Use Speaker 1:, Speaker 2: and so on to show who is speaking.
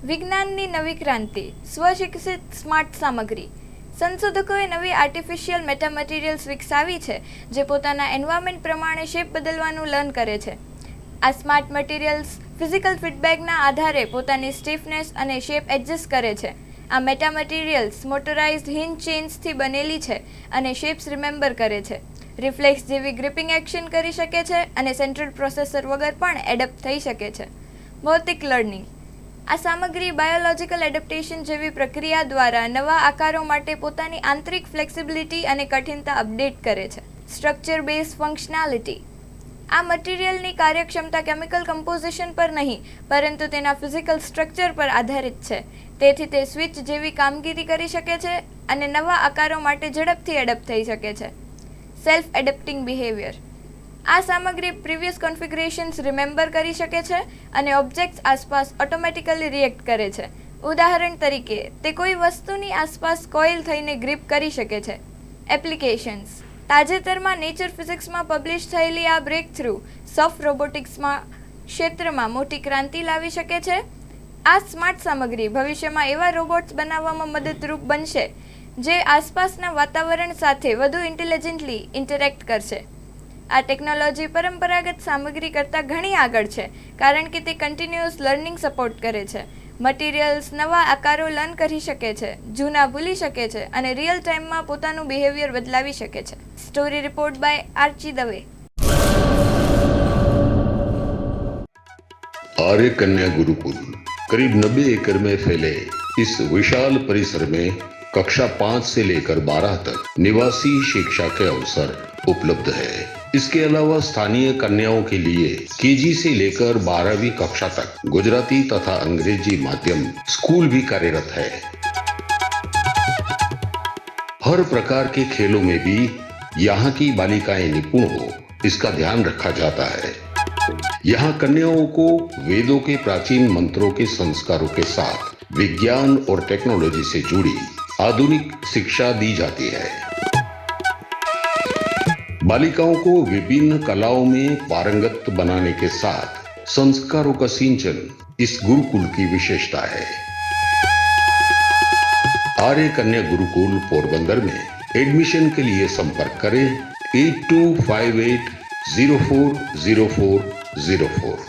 Speaker 1: વિજ્ઞાનની નવી ક્રાંતિ, સ્વશિક્ષિત સ્માર્ટ સામગ્રી. સંશોધકોએ નવી આર્ટિફિશિયલ મેટામટીરિયલ્સ વિકસાવી છે જે પોતાના એન્વાયરમેન્ટ પ્રમાણે શેપ બદલવાનું લર્ન કરે છે. આ સ્માર્ટ મટીરિયલ્સ ફિઝિકલ ફીડબેકના આધારે પોતાની સ્ટીફનેસ અને શેપ એડજસ્ટ કરે છે. આ મેટામટીરિયલ્સ મોટરાઇઝ્ડ હિન્જ ચેઇન્સથી બનેલી છે અને શેપ્સ રિમેમ્બર કરે છે. રિફ્લેક્સ જેવી ગ્રિપિંગ એક્શન કરી શકે છે અને સેન્ટ્રલ પ્રોસેસર વગર પણ એડપ્ટ થઈ શકે છે. ભૌતિક લર્નિંગ. આ સામગ્રી બાયોલોજિકલ એડપ્ટેશન જેવી પ્રક્રિયા દ્વારા નવા આકારો માટે પોતાની આંતરિક ફ્લેક્સિબિલિટી અને કઠિનતા અપડેટ કરે છે. Structure base functionality. આ મટીરિયલની કાર્યક્ષમતા કેમિકલ કમ્પોઝિશન પર નહીં પરંતુ તેના ફિઝિકલ સ્ટ્રક્ચર પર આધારિત છે. તેથી તે સ્વિચ જેવી કામગીરી કરી શકે છે અને નવા આકારો માટે ઝડપથી એડપ્ટ થઈ શકે છે. Self adapting behaviour. આ સામગ્રી પ્રીવિયસ કોન્ફિગરેશન્સ રિમેમ્બર કરી શકે છે અને ઓબ્જેક્ટ્સ આસપાસ ઓટોમેટિકલી રિએક્ટ કરે છે. ઉદાહરણ તરીકે, તે કોઈ વસ્તુની આસપાસ કોઇલ થઈને ગ્રીપ કરી શકે છે. એપ્લિકેશન્સ. તાજેતરમાં નેચર ફિઝિક્સમાં પબ્લિશ થયેલી આ બ્રેક થ્રુ સોફ્ટ રોબોટિક્સમાં ક્ષેત્રમાં મોટી ક્રાંતિ લાવી શકે છે. આ સ્માર્ટ સામગ્રી ભવિષ્યમાં એવા રોબોટ્સ બનાવવામાં મદદરૂપ બનશે જે આસપાસના વાતાવરણ સાથે વધુ ઇન્ટેલિજન્ટલી ઇન્ટરેક્ટ કરશે. આ ટેકનોલોજી પરંપરાગત સામગ્રી કરતાં ઘણી આગળ છે કારણ કે તે કન્ટિન્યુઅસ લર્નિંગ સપોર્ટ કરે છે. મટીરિયલ્સ નવા આકારો લર્ન કરી શકે છે, જૂના ભૂલી શકે છે અને રિયલ ટાઈમમાં પોતાનું બિહેવિયર બદલાવી શકે છે. Story report by Archi Dave.
Speaker 2: Arya Kanya Gurukul करीब 90 एकड़ में फैले इस विशाल परिसर में कक्षा 5 से लेकर 12 तक निवासी शिक्षा के अवसर उपलब्ध है. इसके अलावा स्थानीय कन्याओं के लिए केजी से लेकर 12वीं कक्षा तक गुजराती तथा अंग्रेजी माध्यम स्कूल भी कार्यरत है. हर प्रकार के खेलों में भी यहाँ की बालिकाएं निपुण हो इसका ध्यान रखा जाता है. यहाँ कन्याओं को वेदों के प्राचीन मंत्रों के संस्कारों के साथ विज्ञान और टेक्नोलॉजी से जुड़ी आधुनिक शिक्षा दी जाती है. बालिकाओं को विभिन्न कलाओं में पारंगत बनाने के साथ संस्कारों का सिंचन इस गुरुकुल की विशेषता है. आर्य कन्या गुरुकुल पोरबंदर में एडमिशन के लिए संपर्क करें 8258040404.